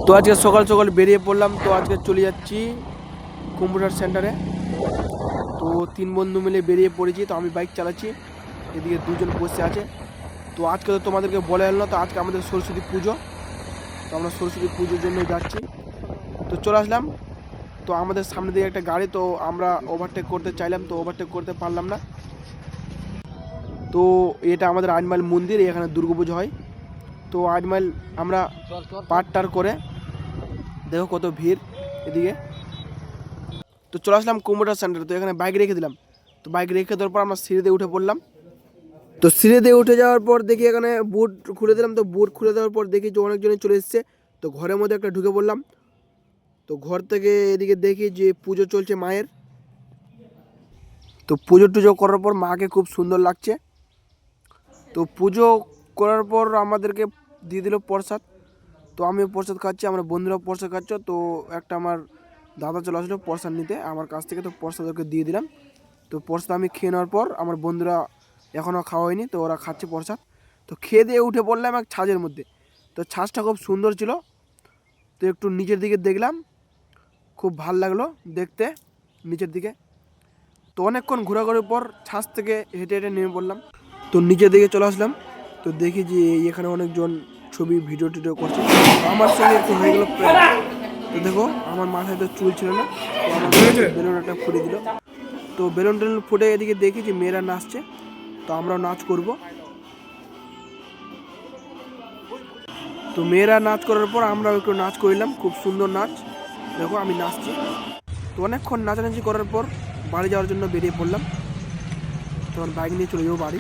তো আজকে সকাল সকাল বেরিয়ে পড়লাম। তো আজকে চলে যাচ্ছি কম্পিউটার সেন্টারে। তো 3 বন্ধু মিলে বেরিয়ে পড়েছি। তো আমি বাইক চালাচ্ছি, এদিকে 2জন বসে আছে। তো আজকে তো তোমাদেরকে বলে এলো না, তো আজকে আমাদের সরস্বতী পুজো। তো আমরা সরস্বতী পুজোর জন্য যাচ্ছি। তো চলে আসলাম। তো আমাদের সামনে দিকে একটা গাড়ি, তো আমরা ওভারটেক করতে চাইলাম, তো ওভারটেক করতে পারলাম না। তো এটা আমাদের 8 মাইল মন্দির, এখানে দুর্গাপুজো হয়। তো 8 মাইল আমরা পার করে দেখো কত ভিড় এদিকে। তো চলে আসলাম কম্পিউটার সেন্টারে। তো এখানে বাইক রেখে দিলাম। তো বাইক রেখে দেওয়ার পর আমরা সিঁড়িতে উঠে পড়লাম। তো সিঁড়িতে উঠে যাওয়ার পর দেখি এখানে বুট খুলে দিলাম। তো বুট খুলে দেওয়ার পর দেখি যে অনেকজনই চলে এসেছে। তো ঘরের মধ্যে একটা ঢুকে পড়লাম। তো ঘর থেকে এদিকে দেখি যে পুজো চলছে মায়ের। তো পুজো টুজো করার পর মাকে খুব সুন্দর লাগছে। তো পুজো করার পর আমাদেরকে দিয়ে দিল প্রসাদ। তো আমি প্রসাদ খাচ্ছি, আমার বন্ধুরাও প্রসাদ খাচ্ছ। তো একটা আমার দাদা চলে আসলো প্রসাদ নিতে আমার কাছ থেকে। তো প্রসাদ ওকে দিয়ে দিলাম। তো প্রসাদ আমি খেয়ে নেওয়ার পর আমার বন্ধুরা এখনও খাওয়া হয়নি, তো ওরা খাচ্ছে প্রসাদ। তো খেয়ে দিয়ে উঠে পড়লাম এক ছাদের মধ্যে। তো ছাদটা খুব সুন্দর ছিল। তো একটু নিচের দিকে দেখলাম, খুব ভাল লাগলো দেখতে নিচের দিকে। তো অনেকক্ষণ ঘোরাঘুরির পর ছাদ থেকে হেঁটে হেঁটে নেমে পড়লাম। তো নিচের দিকে চলে আসলাম। তো দেখি যে এখানে অনেকজন ছবি ভিডিও টিডিও করছে। আমার সঙ্গে একটু হয়ে গেলো প্রায়। তো দেখো আমার মাথায় তো চুল ছিল না, তো আমার বেলুন একটা ফুটে দিল। তো বেলুন টেলুন ফুটে এদিকে দেখি যে মেয়েরা নাচছে। তো আমরাও নাচ করব। তো মেয়েরা নাচ করার পর আমরাও একটু নাচ করলাম, খুব সুন্দর নাচ। দেখো আমি নাচছি। তো অনেকক্ষণ নাচানাচি করার পর বাড়ি যাওয়ার জন্য বেরিয়ে পড়লাম। তোমার বাইক নিয়ে চলে যাবো বাড়ি।